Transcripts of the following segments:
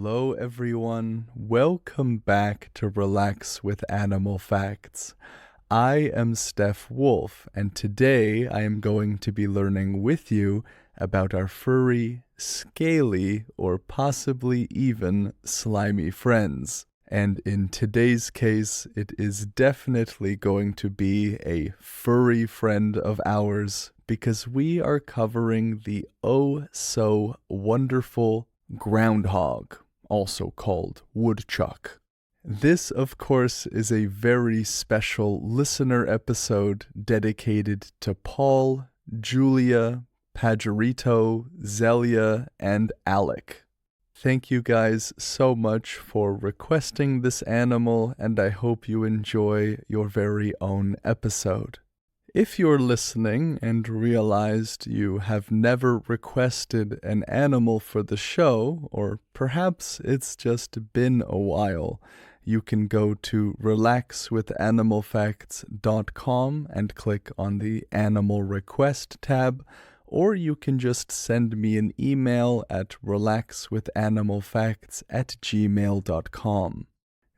Hello everyone, welcome back to Relax with Animal Facts. I am Steph Wolf, and today I am going to be learning with you about our furry, scaly, or possibly even slimy friends. And in today's case, it is definitely going to be a furry friend of ours because we are covering the oh-so-wonderful Groundhog, also called Woodchuck. This, of course, is a very special listener episode dedicated to Paul, Julia, Pajarito, Zelia, and Alec. Thank you guys so much for requesting this animal, and I hope you enjoy your very own episode. If you're listening and realized you have never requested an animal for the show, or perhaps it's just been a while, you can go to relaxwithanimalfacts.com and click on the Animal Request tab, or you can just send me an email at relaxwithanimalfacts@gmail.com.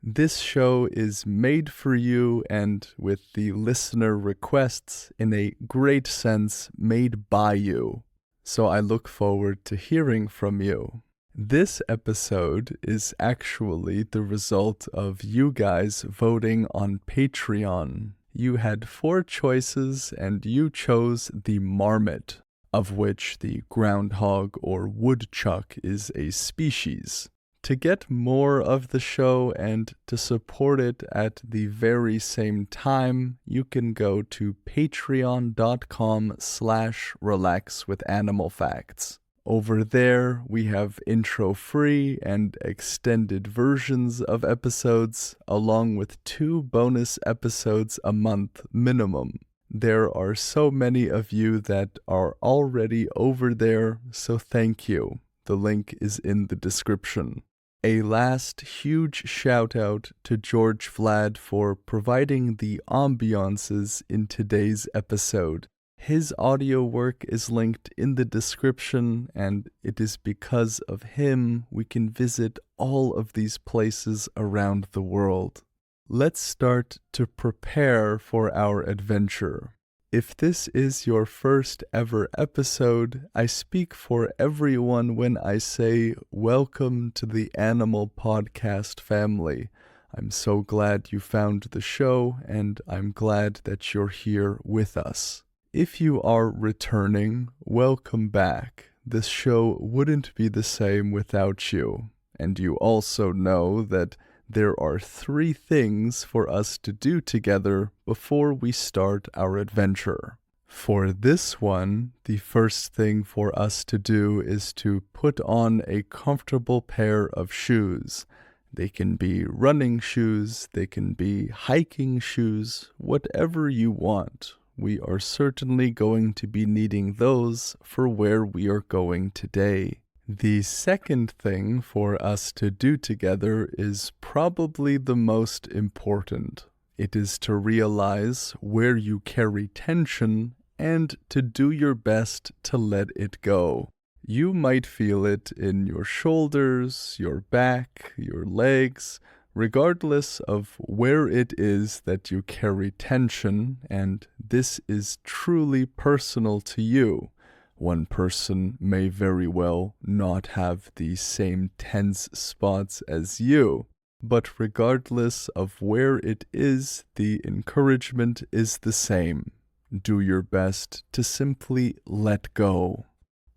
This show is made for you and, with the listener requests, in a great sense, made by you. So I look forward to hearing from you. This episode is actually the result of you guys voting on Patreon. You had 4 choices and you chose the Marmot, of which the Groundhog or Woodchuck is a species. To get more of the show and to support it at the very same time, you can go to patreon.com/relaxwithanimalfacts. Over there, we have intro-free and extended versions of episodes, along with 2 bonus episodes a month minimum. There are so many of you that are already over there, so thank you. The link is in the description. A last huge shout out to George Vlad for providing the ambiances in today's episode. His audio work is linked in the description, and it is because of him we can visit all of these places around the world. Let's start to prepare for our adventure. If this is your first ever episode, I speak for everyone when I say welcome to the Animal Podcast family. I'm so glad you found the show, and I'm glad that you're here with us. If you are returning, welcome back. This show wouldn't be the same without you. And you also know that there are 3 things for us to do together before we start our adventure. For this one, the first thing for us to do is to put on a comfortable pair of shoes. They can be running shoes, they can be hiking shoes, whatever you want. We are certainly going to be needing those for where we are going today. The second thing for us to do together is probably the most important. It is to realize where you carry tension and to do your best to let it go. You might feel it in your shoulders, your back, your legs, regardless of where it is that you carry tension, and this is truly personal to you. One person may very well not have the same tense spots as you, but regardless of where it is, the encouragement is the same. Do your best to simply let go.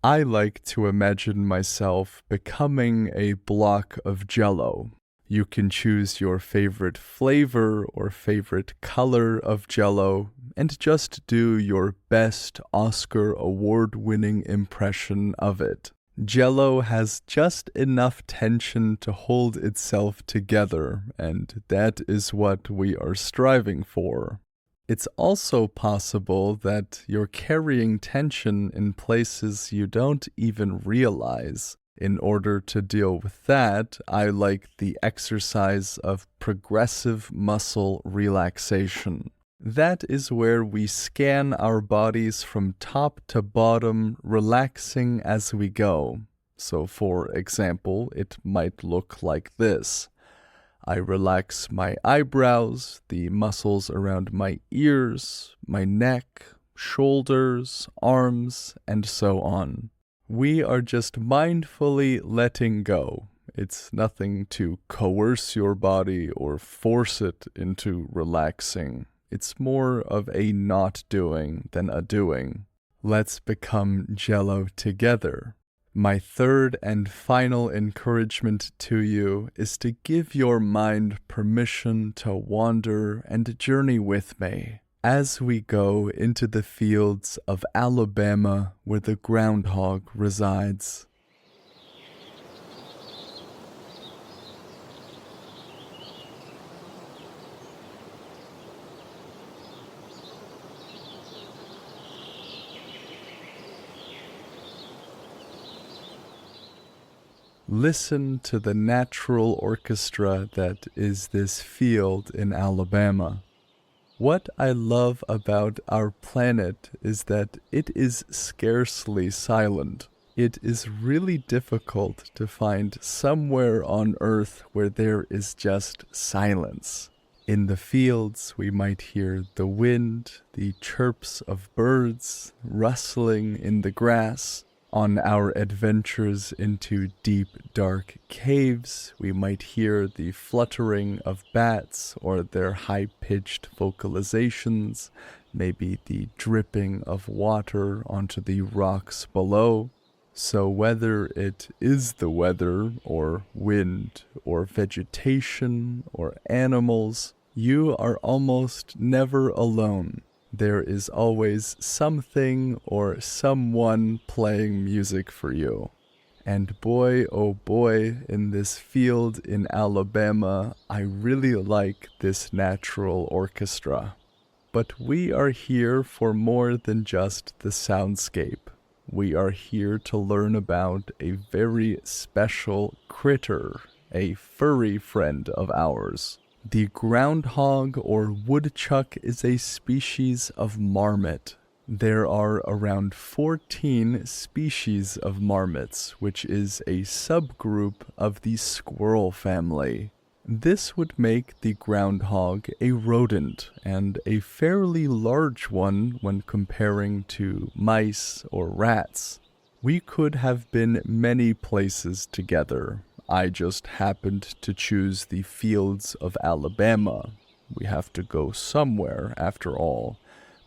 I like to imagine myself becoming a block of Jell-O. You can choose your favorite flavor or favorite color of Jell-O and just do your best Oscar award-winning impression of it. Jell-O has just enough tension to hold itself together, and that is what we are striving for. It's also possible that you're carrying tension in places you don't even realize. In order to deal with that, I like the exercise of progressive muscle relaxation. That is where we scan our bodies from top to bottom, relaxing as we go. So, for example, it might look like this. I relax my eyebrows, the muscles around my ears, my neck, shoulders, arms, and so on. We are just mindfully letting go. It's nothing to coerce your body or force it into relaxing. It's more of a not doing than a doing. Let's become Jello together. My third and final encouragement to you is to give your mind permission to wander and journey with me as we go into the fields of Alabama where the groundhog resides. Listen to the natural orchestra that is this field in Alabama. What I love about our planet is that it is scarcely silent. It is really difficult to find somewhere on Earth where there is just silence. In the fields, we might hear the wind, the chirps of birds, rustling in the grass. On our adventures into deep, dark caves, we might hear the fluttering of bats or their high-pitched vocalizations, maybe the dripping of water onto the rocks below. So whether it is the weather, or wind, or vegetation, or animals, you are almost never alone. There is always something or someone playing music for you. And boy, oh boy, in this field in Alabama, I really like this natural orchestra. But we are here for more than just the soundscape. We are here to learn about a very special critter, a furry friend of ours. The groundhog or woodchuck is a species of marmot. There are around 14 species of marmots, which is a subgroup of the squirrel family. This would make the groundhog a rodent, and a fairly large one when comparing to mice or rats. We could have been many places together. I just happened to choose the fields of Alabama. We have to go somewhere, after all.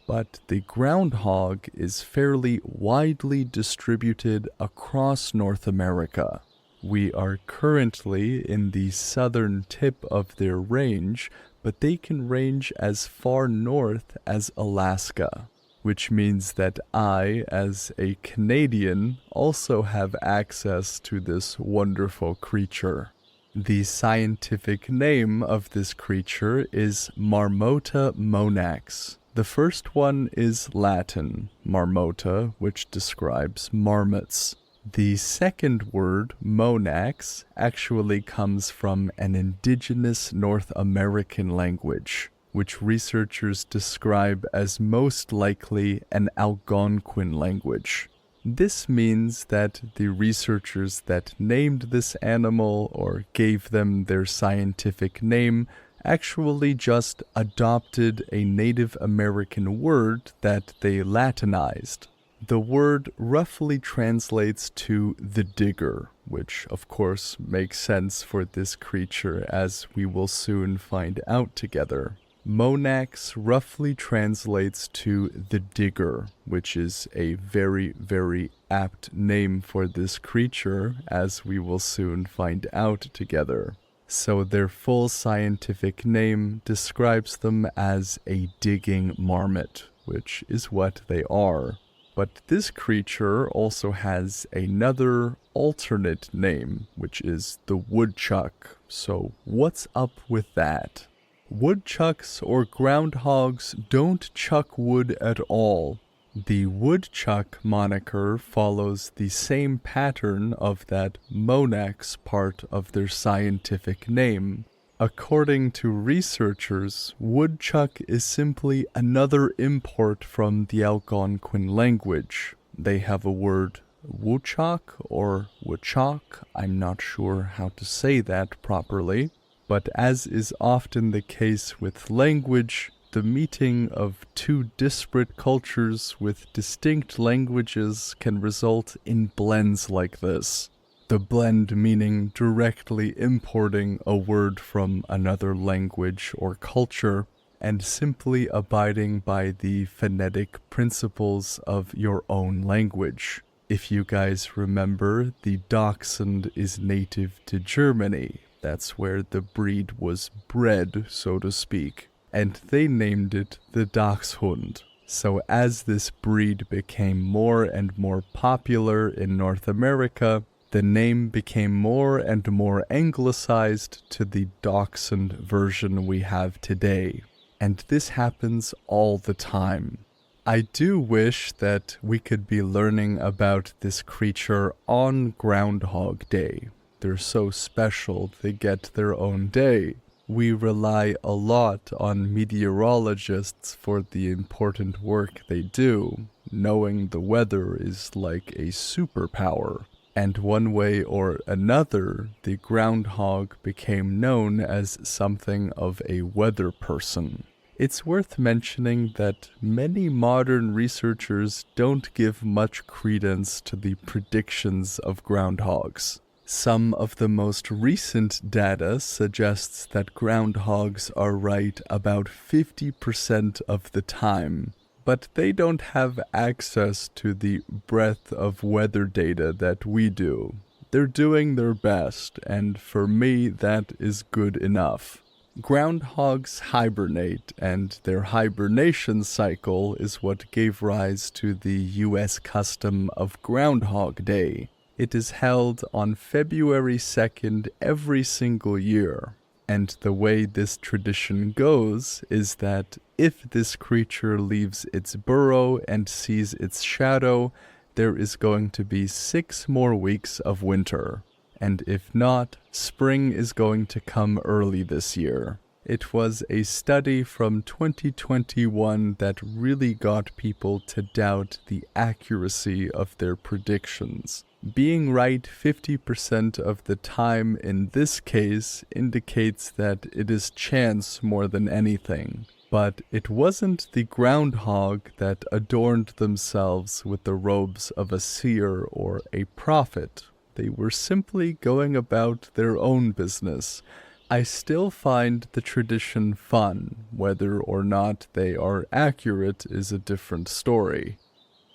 But the groundhog is fairly widely distributed across North America. We are currently in the southern tip of their range, but they can range as far north as Alaska, which means that I, as a Canadian, also have access to this wonderful creature. The scientific name of this creature is Marmota monax. The first one is Latin, marmota, which describes marmots. The second word, monax, actually comes from an indigenous North American language, which researchers describe as most likely an Algonquin language. This means that the researchers that named this animal or gave them their scientific name actually just adopted a Native American word that they Latinized. The word roughly translates to the digger, which of course makes sense for this creature, as we will soon find out together. Monax roughly translates to the digger, which is a very, very apt name for this creature, as we will soon find out together. So their full scientific name describes them as a digging marmot, which is what they are. But this creature also has another alternate name, which is the woodchuck. So what's up with that? Woodchucks or groundhogs don't chuck wood at all. The woodchuck moniker follows the same pattern of that monax part of their scientific name. According to researchers, woodchuck is simply another import from the Algonquin language. They have a word Woodchuck or Woodchuck, I'm not sure how to say that properly, but as is often the case with language, the meeting of two disparate cultures with distinct languages can result in blends like this. The blend meaning directly importing a word from another language or culture and simply abiding by the phonetic principles of your own language. If you guys remember, the dachshund is native to Germany. That's where the breed was bred, so to speak. And they named it the Dachshund. So as this breed became more and more popular in North America, the name became more and more anglicized to the Dachshund version we have today. And this happens all the time. I do wish that we could be learning about this creature on Groundhog Day. They're so special, they get their own day. We rely a lot on meteorologists for the important work they do. Knowing the weather is like a superpower. And one way or another, the groundhog became known as something of a weather person. It's worth mentioning that many modern researchers don't give much credence to the predictions of groundhogs. Some of the most recent data suggests that groundhogs are right about 50% of the time, but they don't have access to the breadth of weather data that we do. They're doing their best, and for me, that is good enough. Groundhogs hibernate, and their hibernation cycle is what gave rise to the U.S. custom of Groundhog Day. It is held on February 2nd every single year, and the way this tradition goes is that if this creature leaves its burrow and sees its shadow, there is going to be 6 more weeks of winter, and if not, spring is going to come early this year. It was a study from 2021 that really got people to doubt the accuracy of their predictions. Being right 50% of the time in this case indicates that it is chance more than anything. But it wasn't the groundhog that adorned themselves with the robes of a seer or a prophet. They were simply going about their own business. I still find the tradition fun. Whether or not they are accurate is a different story.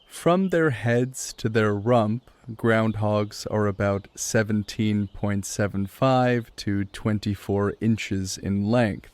From their heads to their rump, groundhogs are about 17.75 to 24 inches in length.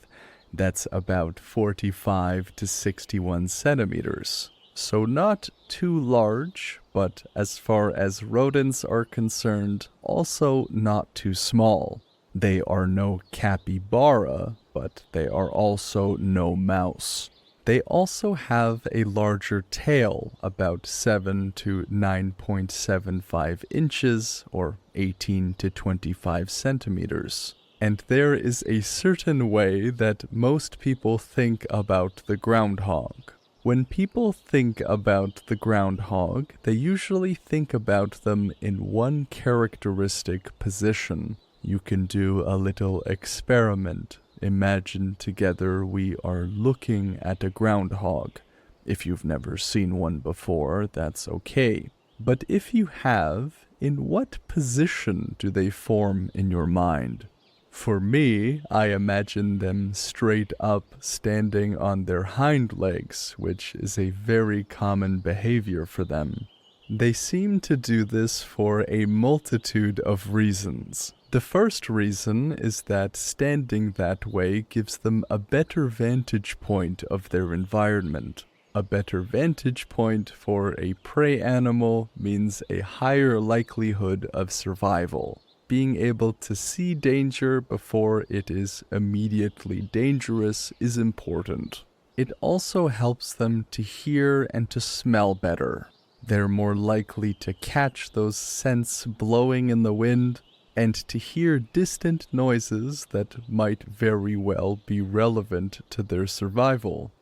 That's about 45 to 61 centimeters. So not too large, but as far as rodents are concerned, also not too small. They are no capybara, but they are also no mouse. They also have a larger tail, about 7 to 9.75 inches, or 18 to 25 centimeters. And there is a certain way that most people think about the groundhog. When people think about the groundhog, they usually think about them in one characteristic position. You can do a little experiment. Imagine together we are looking at a groundhog. If you've never seen one before, that's okay. But if you have, in what position do they form in your mind? For me, I imagine them straight up standing on their hind legs, which is a very common behavior for them. They seem to do this for a multitude of reasons. The first reason is that standing that way gives them a better vantage point of their environment. A better vantage point for a prey animal means a higher likelihood of survival. Being able to see danger before it is immediately dangerous is important. It also helps them to hear and to smell better. They're more likely to catch those scents blowing in the wind and to hear distant noises that might very well be relevant to their survival.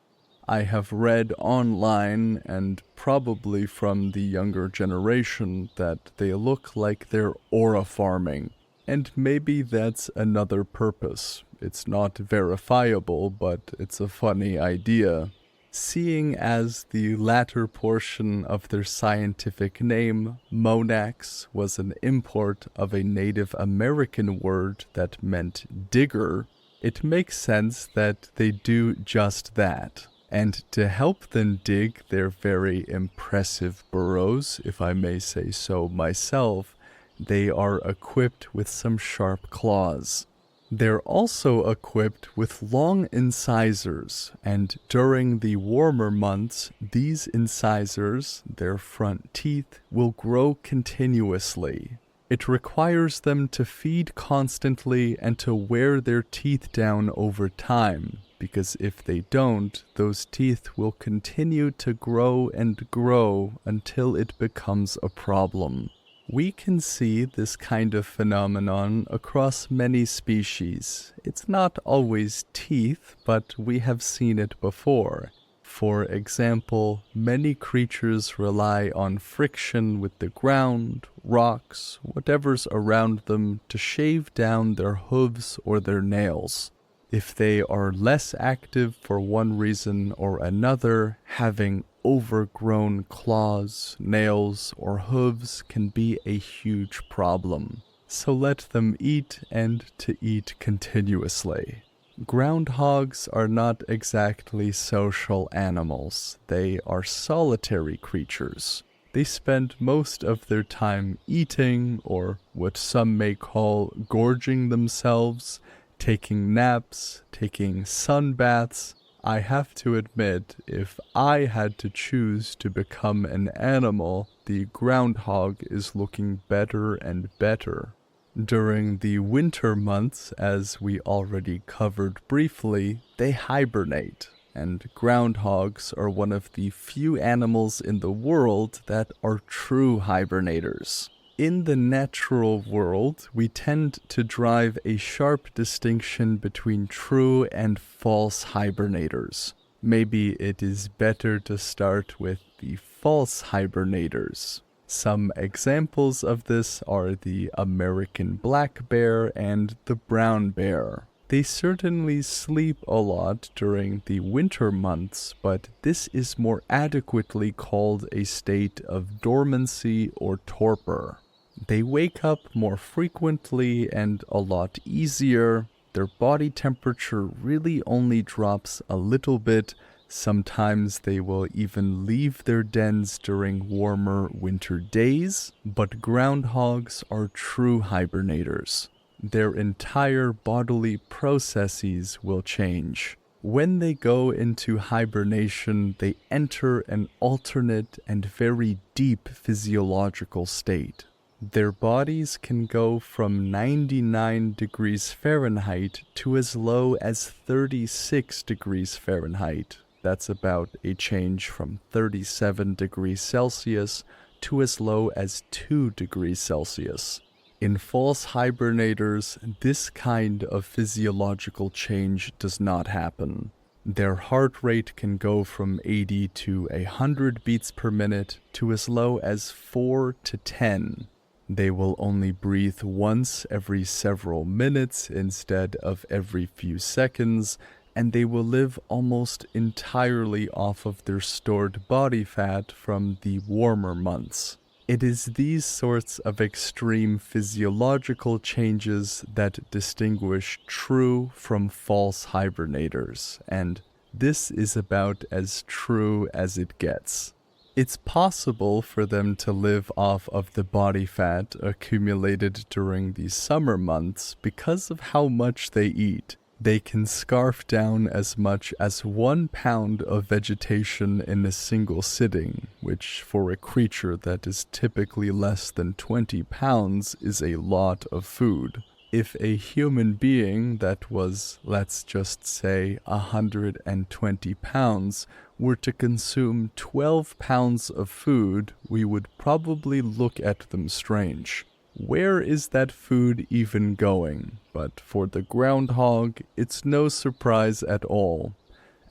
I have read online, and probably from the younger generation, that they look like they're aura farming. And maybe that's another purpose. It's not verifiable, but it's a funny idea. Seeing as the latter portion of their scientific name, monax, was an import of a Native American word that meant digger, it makes sense that they do just that. And to help them dig their very impressive burrows, if I may say so myself, they are equipped with some sharp claws. They're also equipped with long incisors, and during the warmer months, these incisors, their front teeth, will grow continuously. It requires them to feed constantly and to wear their teeth down over time, because if they don't, those teeth will continue to grow and grow until it becomes a problem. We can see this kind of phenomenon across many species. It's not always teeth, but we have seen it before. For example, many creatures rely on friction with the ground, rocks, whatever's around them to shave down their hooves or their nails. If they are less active for one reason or another, having overgrown claws, nails, or hooves can be a huge problem. So let them eat, and to eat continuously. Groundhogs are not exactly social animals. They are solitary creatures. They spend most of their time eating, or what some may call gorging themselves, taking naps, taking sun baths. I have to admit, if I had to choose to become an animal, the groundhog is looking better and better. During the winter months, as we already covered briefly, they hibernate, and groundhogs are one of the few animals in the world that are true hibernators. In the natural world, we tend to drive a sharp distinction between true and false hibernators. Maybe it is better to start with the false hibernators. Some examples of this are the American black bear and the brown bear. They certainly sleep a lot during the winter months, but this is more adequately called a state of dormancy or torpor. They wake up more frequently and a lot easier. Their body temperature really only drops a little bit. Sometimes they will even leave their dens during warmer winter days. But groundhogs are true hibernators. Their entire bodily processes will change. When they go into hibernation, they enter an alternate and very deep physiological state. Their bodies can go from 99 degrees Fahrenheit to as low as 36 degrees Fahrenheit. That's about a change from 37 degrees Celsius to as low as 2 degrees Celsius. In false hibernators, this kind of physiological change does not happen. Their heart rate can go from 80 to 100 beats per minute to as low as 4 to 10. They will only breathe once every several minutes instead of every few seconds, and they will live almost entirely off of their stored body fat from the warmer months. It is these sorts of extreme physiological changes that distinguish true from false hibernators, and this is about as true as it gets. It's possible for them to live off of the body fat accumulated during the summer months because of how much they eat. They can scarf down as much as 1 pound of vegetation in a single sitting, which for a creature that is typically less than 20 pounds is a lot of food. If a human being that was, let's just say, 120 pounds were to consume 12 pounds of food, we would probably look at them strange. Where is that food even going? But for the groundhog, it's no surprise at all.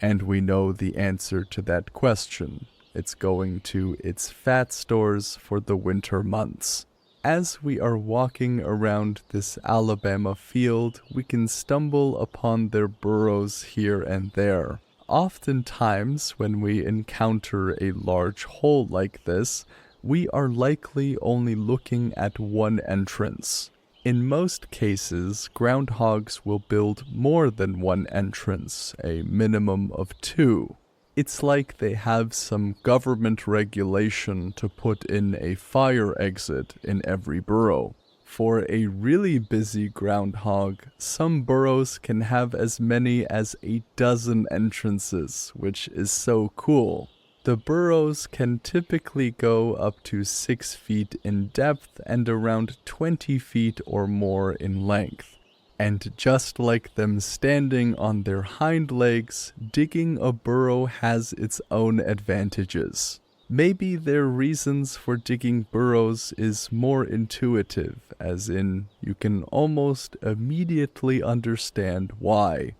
And we know the answer to that question. It's going to its fat stores for the winter months. As we are walking around this Alabama field, we can stumble upon their burrows here and there. Oftentimes, when we encounter a large hole like this, we are likely only looking at one entrance. In most cases, groundhogs will build more than one entrance, a minimum of 2. It's like they have some government regulation to put in a fire exit in every burrow. For a really busy groundhog, some burrows can have as many as 12 entrances, which is so cool. The burrows can typically go up to 6 feet in depth and around 20 feet or more in length. And just like them standing on their hind legs, digging a burrow has its own advantages. Maybe their reasons for digging burrows is more intuitive, as in, you can almost immediately understand why.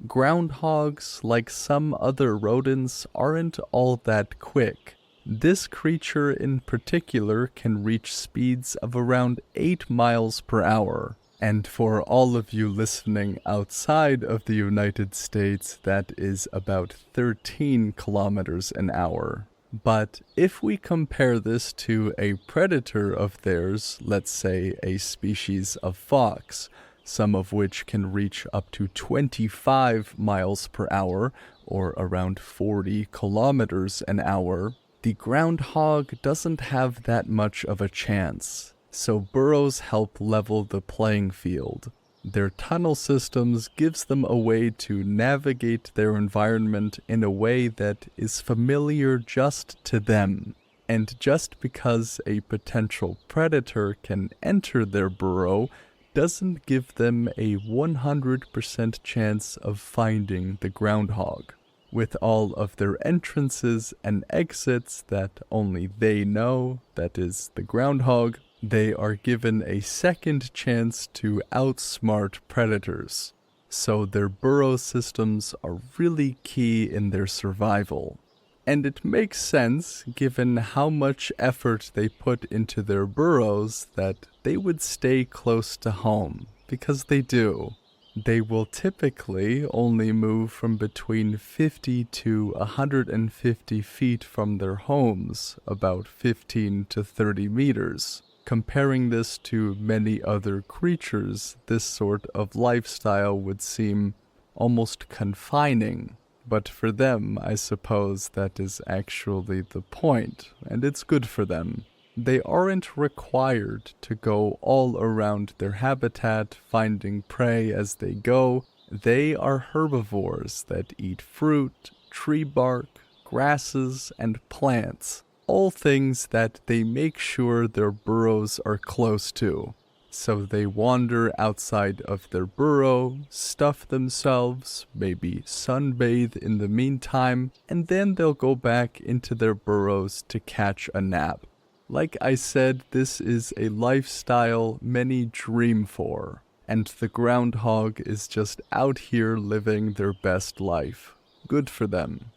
Groundhogs, like some other rodents, aren't all that quick. This creature in particular can reach speeds of around 8 miles per hour. And for all of you listening outside of the United States, that is about 13 kilometers an hour. But if we compare this to a predator of theirs, let's say a species of fox, some of which can reach up to 25 miles per hour, or around 40 kilometers an hour, the groundhog doesn't have that much of a chance. So burrows help level the playing field. Their tunnel systems gives them a way to navigate their environment in a way that is familiar just to them. And just because a potential predator can enter their burrow doesn't give them a 100% chance of finding the groundhog. With all of their entrances and exits that only they know, that is, the groundhog, they are given a second chance to outsmart predators. So their burrow systems are really key in their survival. And it makes sense, given how much effort they put into their burrows, that they would stay close to home, because they do. They will typically only move from between 50 to 150 feet from their homes, about 15 to 30 meters. Comparing this to many other creatures, this sort of lifestyle would seem almost confining. But for them, I suppose that is actually the point, and it's good for them. They aren't required to go all around their habitat, finding prey as they go. They are herbivores that eat fruit, tree bark, grasses, and plants. All things that they make sure their burrows are close to. So they wander outside of their burrow, stuff themselves, maybe sunbathe in the meantime, and then they'll go back into their burrows to catch a nap. Like I said, this is a lifestyle many dream for, and the groundhog is just out here living their best life. Good for them.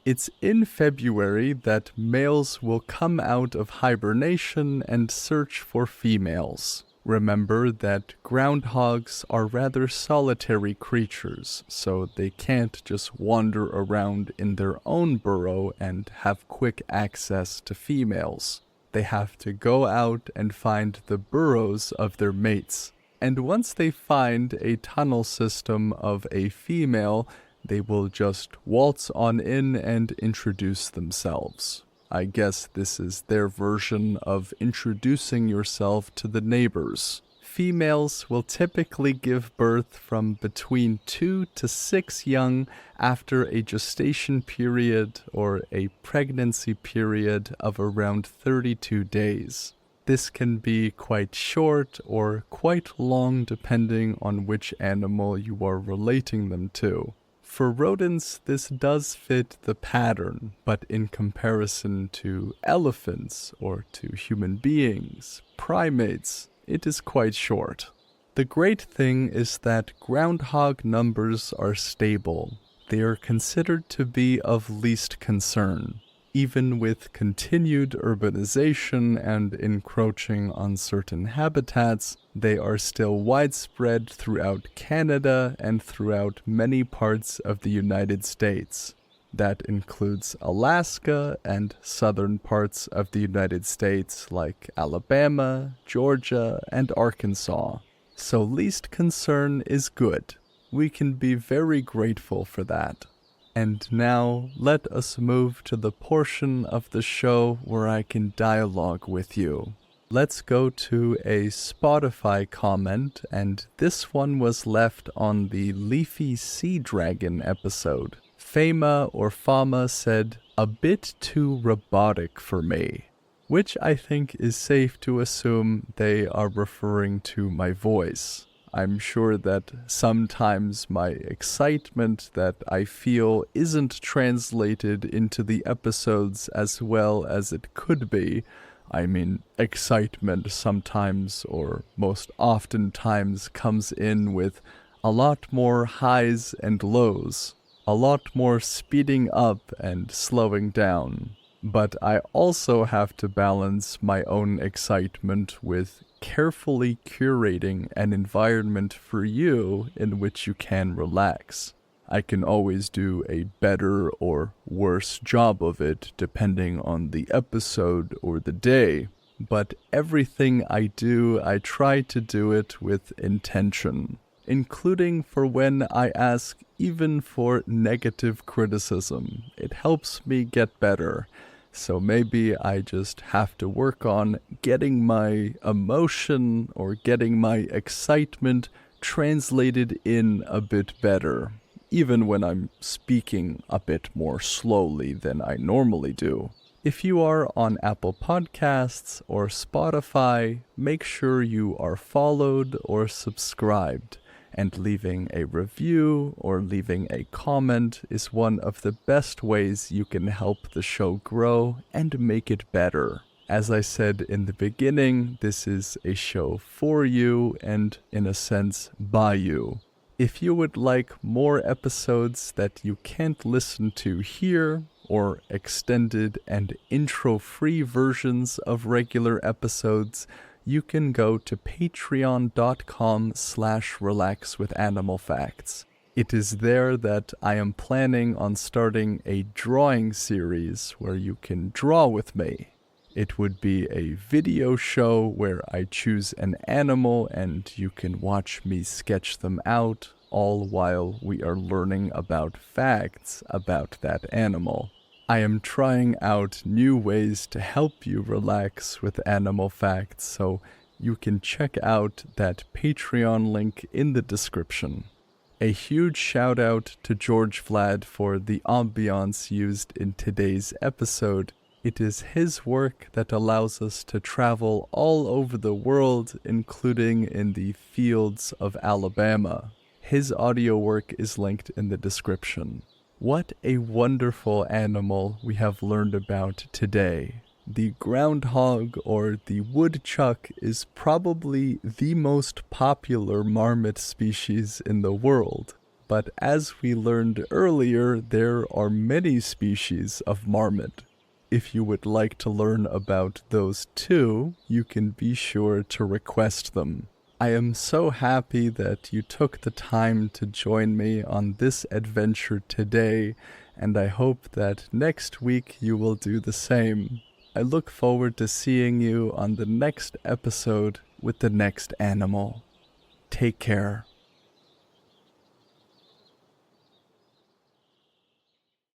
It's in February that males will come out of hibernation and search for females. Remember that groundhogs are rather solitary creatures, so they can't just wander around in their own burrow and have quick access to females. They have to go out and find the burrows of their mates. And once they find a tunnel system of a female, they will just waltz on in and introduce themselves. I guess this is their version of introducing yourself to the neighbors. Females will typically give birth from between 2 to 6 young after a gestation period or a pregnancy period of around 32 days. This can be quite short or quite long depending on which animal you are relating them to. For rodents, this does fit the pattern, but in comparison to elephants or to human beings, primates, it is quite short. The great thing is that groundhog numbers are stable. They are considered to be of least concern. Even with continued urbanization and encroaching on certain habitats, they are still widespread throughout Canada and throughout many parts of the United States. That includes Alaska and southern parts of the United States like Alabama, Georgia, and Arkansas. So least concern is good. We can be very grateful for that. And now, let us move to the portion of the show where I can dialogue with you. Let's go to a Spotify comment, and this one was left on the Leafy Sea Dragon episode. Fama said, "A bit too robotic for me," which I think is safe to assume they are referring to my voice. I'm sure that sometimes my excitement that I feel isn't translated into the episodes as well as it could be. I mean, excitement sometimes, or most oftentimes, comes in with a lot more highs and lows, a lot more speeding up and slowing down. But I also have to balance my own excitement with carefully curating an environment for you in which you can relax. I can always do a better or worse job of it depending on the episode or the day, but everything I do, I try to do it with intention, including for when I ask even for negative criticism. It helps me get better. So maybe I just have to work on getting my emotion or getting my excitement translated in a bit better, even when I'm speaking a bit more slowly than I normally do. If you are on Apple Podcasts or Spotify, make sure you are followed or subscribed. And leaving a review or leaving a comment is one of the best ways you can help the show grow and make it better. As I said in the beginning, this is a show for you and, in a sense, by you. If you would like more episodes that you can't listen to here, or extended and intro-free versions of regular episodes, you can go to patreon.com/relaxwithanimalfacts. It is there that I am planning on starting a drawing series where you can draw with me. It would be a video show where I choose an animal and you can watch me sketch them out, all while we are learning about facts about that animal. I am trying out new ways to help you relax with animal facts, so you can check out that Patreon link in the description. A huge shout out to George Vlad for the ambiance used in today's episode. It is his work that allows us to travel all over the world, including in the fields of Alabama. His audio work is linked in the description. What a wonderful animal we have learned about today. The groundhog, or the woodchuck, is probably the most popular marmot species in the world. But as we learned earlier, there are many species of marmot. If you would like to learn about those too, you can be sure to request them. I am so happy that you took the time to join me on this adventure today, and I hope that next week you will do the same. I look forward to seeing you on the next episode with the next animal. Take care.